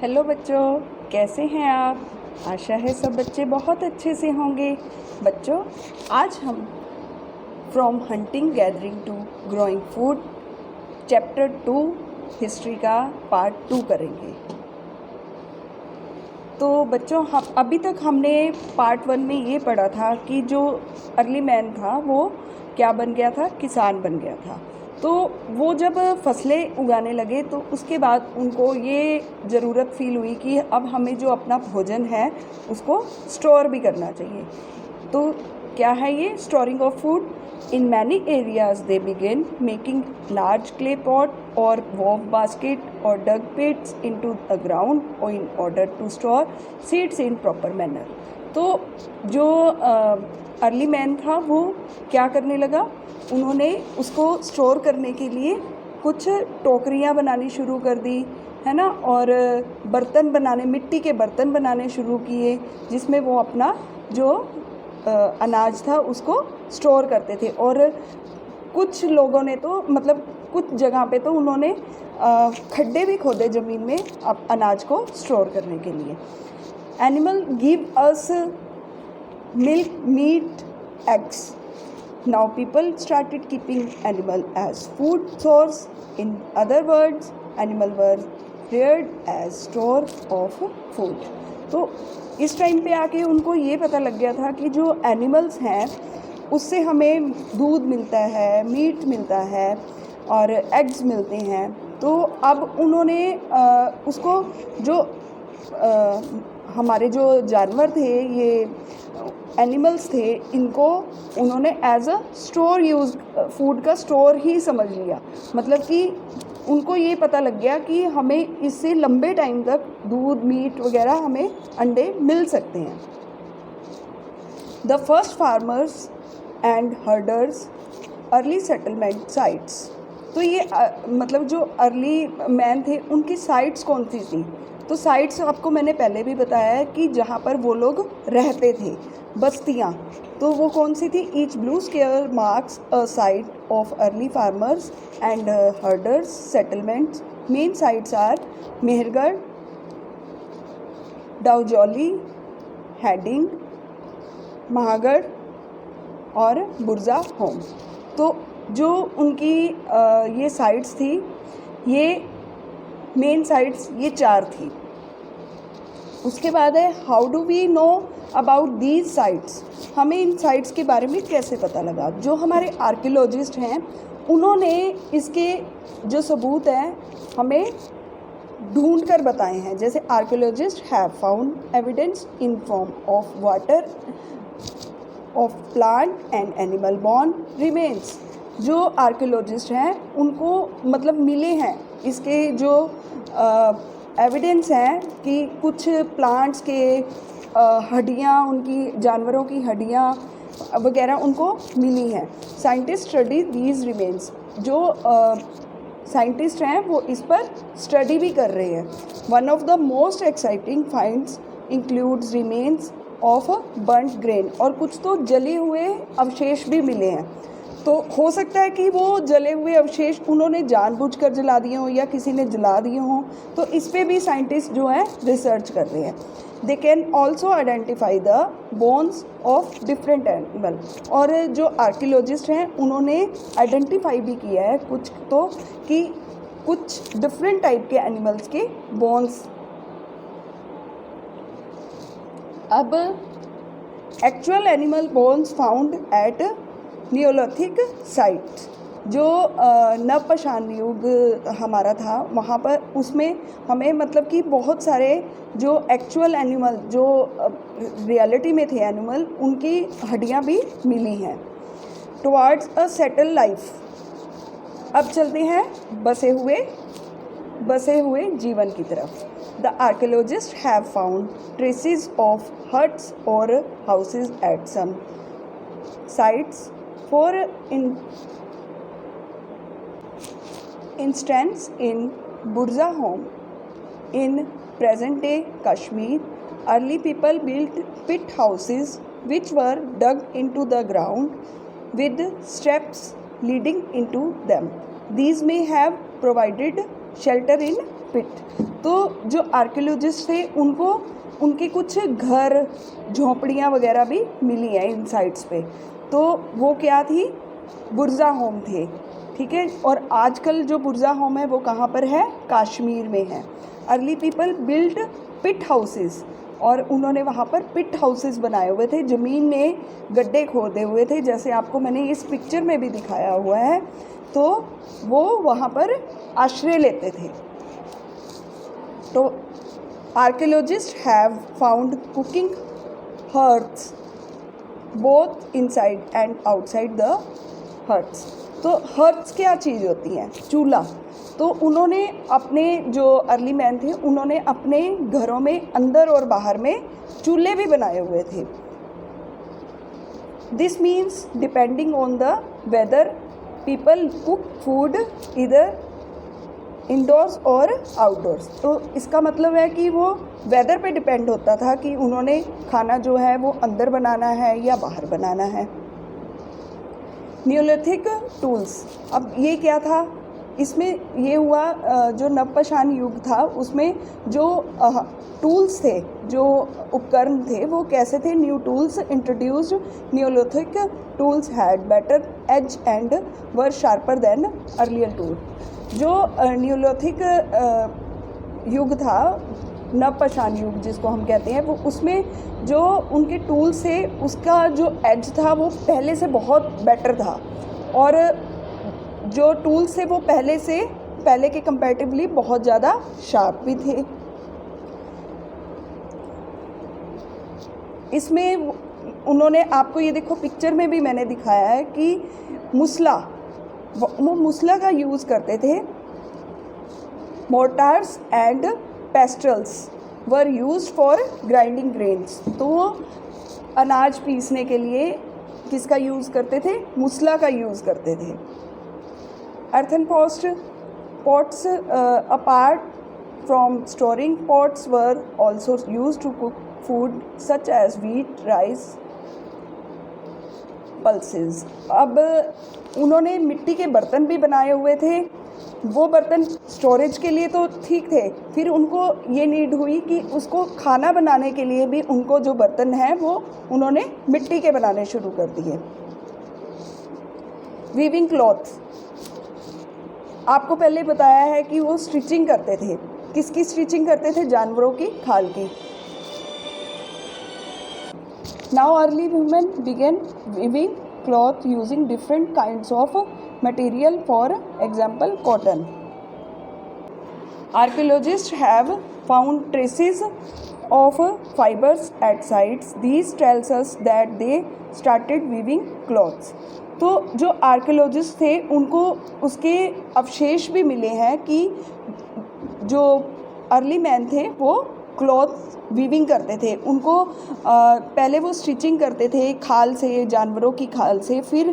Hello बच्चों, कैसे हैं आप? आशा है सब बच्चे बहुत अच्छे से होंगे। बच्चों, आज हम from hunting gathering to growing food chapter 2 history का पार्ट 2 करेंगे। तो बच्चों, हम अभी तक हमने पार्ट 1 में ये पढ़ा था कि जो अर्ली मैन था वो क्या बन गया था, किसान बन गया था। तो वो जब फसलें उगाने लगे तो उसके बाद उनको ये ज़रूरत फील हुई कि अब हमें जो अपना भोजन है उसको स्टोर भी करना चाहिए। तो क्या है ये storing of food? In many areas they began making large clay pot और वॉव बास्केट और dug pits into the ground और in order to store seeds in proper manner. तो जो अर्ली मैन था वो क्या करने लगा, उन्होंने उसको स्टोर करने के लिए कुछ टोकरियाँ बनानी शुरू कर दी, है ना, और बर्तन बनाने, मिट्टी के बर्तन बनाने शुरू किए जिसमें वो अपना जो अनाज था उसको स्टोर करते थे। और कुछ लोगों ने तो मतलब कुछ जगह पे तो उन्होंने खड्डे भी खोदे ज़मीन में अनाज को स्टोर करने के लिए। Animal give us milk, meat, eggs. Now people started keeping animal as food source. In other words, animal were reared as store of food. तो इस टाइम पे आके उनको ये पता लग गया था कि जो एनिमल्स हैं उससे हमें दूध मिलता है, मीट मिलता है और एग्स मिलते हैं। तो अब उन्होंने उसको जो हमारे जो जानवर थे, ये एनिमल्स थे, इनको उन्होंने as a store use, food का स्टोर ही समझ लिया। मतलब कि उनको ये पता लग गया कि हमें इससे लंबे टाइम तक दूध, मीट वगैरह, हमें अंडे मिल सकते हैं। The first farmers and herders early settlement sites. तो ये मतलब जो अर्ली मैन थे उनकी साइट्स कौन सी थी? तो साइट्स आपको मैंने पहले भी बताया है कि जहाँ पर वो लोग रहते थे, बस्तियाँ। तो वो कौन सी थी? Each blue square marks a site of early farmers and herders settlements. Main sites are Mehrgarh, Daojali, Hading, Mahagarh और बुर्जा होम। तो जो उनकी ये साइट्स थी, ये मेन साइट्स ये 4 थी। उसके बाद है how do we know about these sites. हमें इन साइट्स के बारे में कैसे पता लगा? जो हमारे आर्कियोलॉजिस्ट हैं उन्होंने इसके जो सबूत हैं हमें ढूंढ कर बताए हैं। जैसे archaeologist have found evidence in form of water, of plant and animal bone remains. जो आर्कियोलॉजिस्ट हैं उनको मतलब मिले हैं इसके जो एविडेंस हैं कि कुछ प्लांट्स के हड्डियाँ, उनकी जानवरों की हड्डियाँ वगैरह उनको मिली हैं। Scientist study these remains. जो साइंटिस्ट हैं वो इस पर स्टडी भी कर रहे हैं। One of the most exciting finds includes remains of burnt grain. और कुछ तो जले हुए अवशेष भी मिले हैं। तो हो सकता है कि वो जले हुए अवशेष उन्होंने जानबूझकर जला दिए हों या किसी ने जला दिए हों। तो इस पे भी साइंटिस्ट जो हैं रिसर्च कर रहे हैं। They can also identify the bones of different animal. और जो आर्कियोलॉजिस्ट हैं उन्होंने आइडेंटिफाई भी किया है कुछ तो कि कुछ डिफरेंट टाइप के एनिमल्स के बोन्स। अब actual animal bones found at Neolithic site, जो नवपाषाण युग हमारा था वहाँ पर, उसमें हमें मतलब कि बहुत सारे जो एक्चुअल एनिमल, जो रियलिटी में थे एनिमल, उनकी हड्डियाँ भी मिली हैं। Towards a settle life. अब चलते हैं बसे हुए जीवन की तरफ। The archaeologist have found traces of huts और houses at some sites. For instance, in Burza home in present-day Kashmir, early people built pit houses which were dug into the ground with steps leading into them. These may have provided shelter in pit. तो जो archaeologist थे उनको उनके कुछ घर, झोंपड़ियाँ वगैरह भी मिली हैं इन साइट्स पे। तो वो क्या थी, बुर्जा होम थे, ठीक है। और आजकल जो बुर्जा होम है वो कहाँ पर है, कश्मीर में है। अर्ली पीपल बिल्ट पिट हाउसेस, और उन्होंने वहाँ पर पिट हाउसेस बनाए हुए थे, ज़मीन में गड्ढे खोदे हुए थे, जैसे आपको मैंने इस पिक्चर में भी दिखाया हुआ है। तो वो वहाँ पर आश्रय लेते थे। तो archaeologist have found cooking hearths both inside and outside the hearths. तो हर्ट्स क्या चीज़ होती हैं, चूल्हा। तो उन्होंने अपने जो अर्ली मैन थे उन्होंने अपने घरों में अंदर और बाहर में चूल्हे भी बनाए हुए थे। This means depending on the weather people cook food इधर इंडोर्स और आउटडोर्स। तो इसका मतलब है कि वो वेदर पे डिपेंड होता था कि उन्होंने खाना जो है वो अंदर बनाना है या बाहर बनाना है। न्यूलिथिक टूल्स, अब ये क्या था, इसमें ये हुआ जो नवपाषाण युग था उसमें जो टूल्स थे, जो उपकरण थे वो कैसे थे। New tools introduced, Neolithic tools had better edge and were sharper than earlier tool. जो न्यूलिथिक युग था, नवपाषाण युग जिसको हम कहते हैं, वो उसमें जो उनके टूल्स थे उसका जो एज था वो पहले से बहुत बेटर था, और जो टूल्स थे वो पहले के कंपैरेटिवली बहुत ज़्यादा शार्प भी थे। इसमें उन्होंने, आपको ये देखो पिक्चर में भी मैंने दिखाया है कि मुसला, वो मुसला का यूज़ करते थे। मोर्टार्स and pastels were used for grinding grains. तो वो अनाज पीसने के लिए किसका यूज़ करते थे, मुसला का यूज़ करते थे। Earthen pots apart from storing pots were also used to cook food such as wheat, rice, pulses। अब उन्होंने मिट्टी के बर्तन भी बनाए हुए थे। वो बर्तन स्टोरेज के लिए तो ठीक थे, फिर उनको ये नीड हुई कि उसको खाना बनाने के लिए भी उनको जो बर्तन हैं वो उन्होंने मिट्टी के बनाने शुरू कर दिए। वीविंग क्लॉथ, आपको पहले बताया है कि वो स्टिचिंग करते थे। किसकी स्टिचिंग करते थे, जानवरों की खाल की। Now early women began weaving cloth using different kinds of material, for example cotton. Archaeologist have found traces of fibres at sites. These tells us that they started weaving cloths. तो जो archaeologist थे उनको उसके अवशेष भी मिले हैं कि जो अर्ली मैन थे वो क्लॉथ वीविंग करते थे। उनको पहले वो स्टिचिंग करते थे खाल से, जानवरों की खाल से। फिर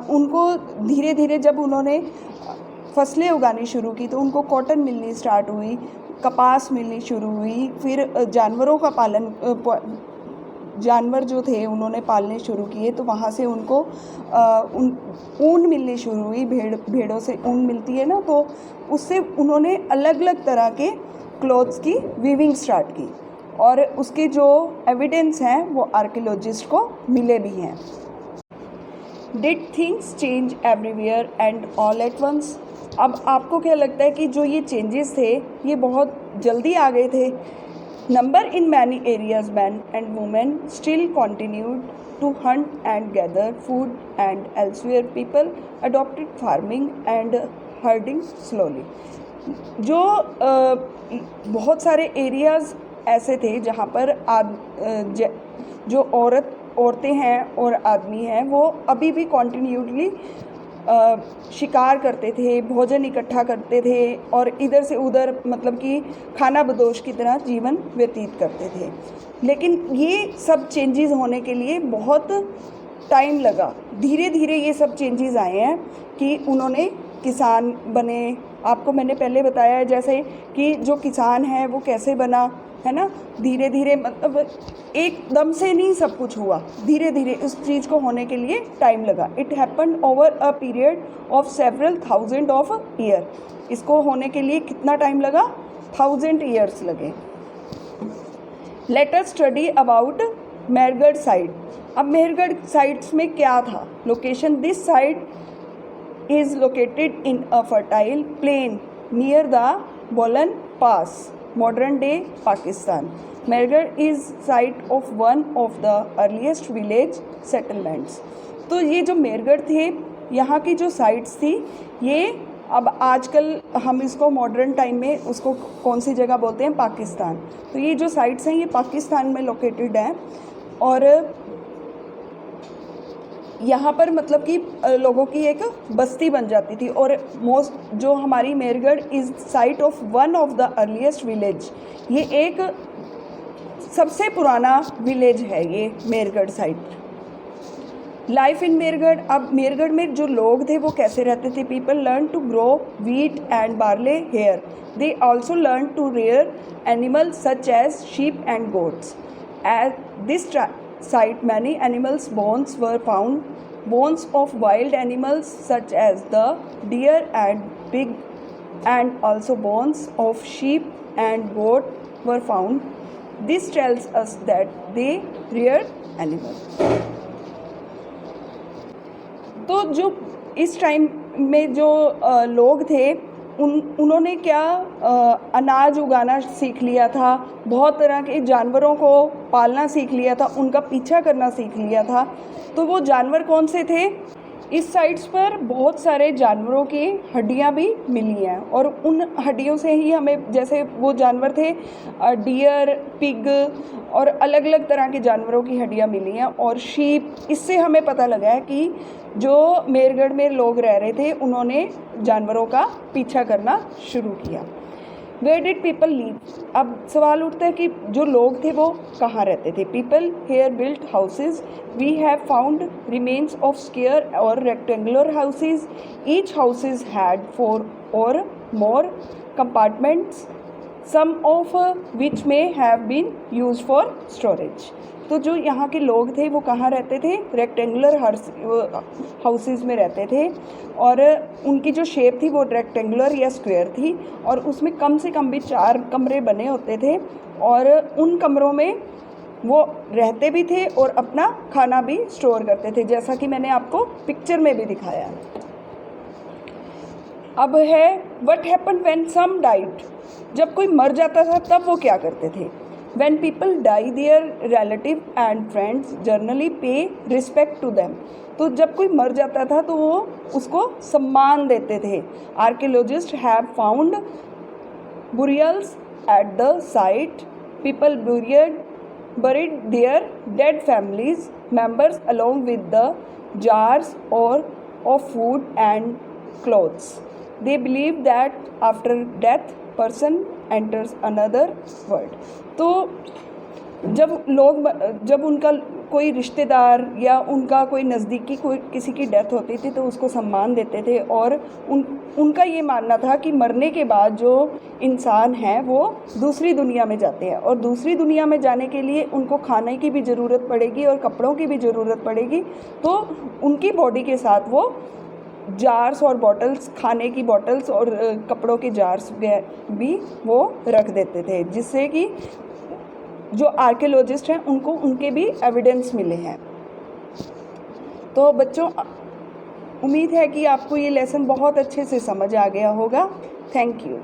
उनको धीरे धीरे जब उन्होंने फसलें उगानी शुरू की तो उनको कॉटन मिलनी स्टार्ट हुई, कपास मिलनी शुरू हुई। फिर जानवरों का पालन, जानवर जो थे उन्होंने पालने शुरू किए, तो वहाँ से उनको ऊन मिलनी शुरू हुई। भेड़ों से ऊन मिलती है ना, तो उससे उन्होंने अलग अलग तरह के क्लॉथ्स की वीविंग स्टार्ट की, और उसके जो एविडेंस हैं वो आर्कियोलॉजिस्ट को मिले भी हैं। Did things change everywhere and all at once. अब आपको क्या लगता है कि जो ये चेंजेस थे ये बहुत जल्दी आ गए थे। Number in many areas, men and women still continued to hunt and gather food, and elsewhere people adopted farming and herding slowly। जो बहुत सारे एरियाज़ ऐसे थे जहाँ पर जो औरतें हैं और आदमी हैं वो अभी भी कॉन्टिन्यूसली शिकार करते थे, भोजन इकट्ठा करते थे और इधर से उधर मतलब कि खाना बदोश की तरह जीवन व्यतीत करते थे। लेकिन ये सब चेंजेस होने के लिए बहुत टाइम लगा। धीरे धीरे ये सब चेंजेस आए हैं कि उन्होंने किसान बने। आपको मैंने पहले बताया है जैसे कि जो किसान है वो कैसे बना, है ना। धीरे धीरे मतलब एकदम से नहीं सब कुछ हुआ, धीरे धीरे उस चीज़ को होने के लिए टाइम लगा। It happened over a period of several thousand of year. इसको होने के लिए कितना टाइम लगा, 1000 ईयर्स लगे। Let us study about Mehrgarh site. अब मेहरगढ़ साइट्स में क्या था location? This site is located in a fertile plain near the Bolan Pass, modern day Pakistan. Mehrgarh is site of one of the earliest village settlements. तो ये जो मेहरगढ़ थे, यहाँ की जो साइट्स थी, ये अब आजकल हम इसको मॉडर्न टाइम में उसको कौन सी जगह बोलते हैं? पाकिस्तान। तो ये जो साइट्स हैं ये पाकिस्तान में लोकेटेड हैं और यहाँ पर मतलब कि लोगों की एक बस्ती बन जाती थी। और मोस्ट जो हमारी Mehrgarh is site of one of the earliest village, ये एक सबसे पुराना विलेज है ये Mehrgarh site. Life in Mehrgarh. अब मेहरगढ़ में जो लोग थे वो कैसे रहते थे? People learn to grow wheat and barley here. They also learn to rear animals such as sheep and goats. At this site many animals bones were found, bones of wild animals such as the deer and pig, and also bones of sheep and goat were found. This tells us that they reared animals. तो जो इस time में जो लोग थे उन्होंने क्या अनाज उगाना सीख लिया था, बहुत तरह के जानवरों को पालना सीख लिया था, उनका पीछा करना सीख लिया था। तो वो जानवर कौन से थे? इस साइट्स पर बहुत सारे जानवरों की हड्डियां भी मिली हैं और उन हड्डियों से ही हमें, जैसे वो जानवर थे डियर, पिग और अलग अलग तरह के जानवरों की हड्डियां मिली हैं और शीप। इससे हमें पता लगा है कि जो मेहरगढ़ में लोग रह रहे थे उन्होंने जानवरों का पीछा करना शुरू किया। Where did people live? अब सवाल उठता है कि जो लोग थे वो कहाँ रहते थे? People here built houses. We have found remains of square और rectangular houses. Each houses had 4 और more compartments, some of which may have been used for storage. तो जो यहाँ के लोग थे वो कहाँ रहते थे? रेक्टेंगुलर हाउसेज में रहते थे और उनकी जो शेप थी वो रेक्टेंगुलर या स्क्वायर थी और उसमें कम से कम भी 4 कमरे बने होते थे और उन कमरों में वो रहते भी थे और अपना खाना भी स्टोर करते थे, जैसा कि मैंने आपको पिक्चर में भी दिखाया। अब है what happened when some died. जब कोई मर जाता था तब वो क्या करते थे? When people die, their relative and friends generally pay respect to them. तो जब कोई मर जाता था तो वो उसको सम्मान देते थे। Archaeologists have found burials at the site. People buried their dead families members along with the jars or of food and clothes. They believe that after death person enters another world. तो जब उनका कोई रिश्तेदार या उनका कोई नज़दीकी कोई किसी की डेथ होती थी तो उसको सम्मान देते थे और उनका ये मानना था कि मरने के बाद जो इंसान हैं वो दूसरी दुनिया में जाते हैं और दूसरी दुनिया में जाने के लिए उनको खाने की भी ज़रूरत पड़ेगी और कपड़ों की भी ज़रूरत पड़ेगी। तो उनकी बॉडी के साथ वो जार्स और बॉटल्स, खाने की बॉटल्स और कपड़ों के जार्स भी वो रख देते थे, जिससे कि जो आर्कियोलॉजिस्ट हैं उनको उनके भी एविडेंस मिले हैं। तो बच्चों, उम्मीद है कि आपको ये लेसन बहुत अच्छे से समझ आ गया होगा। Thank you.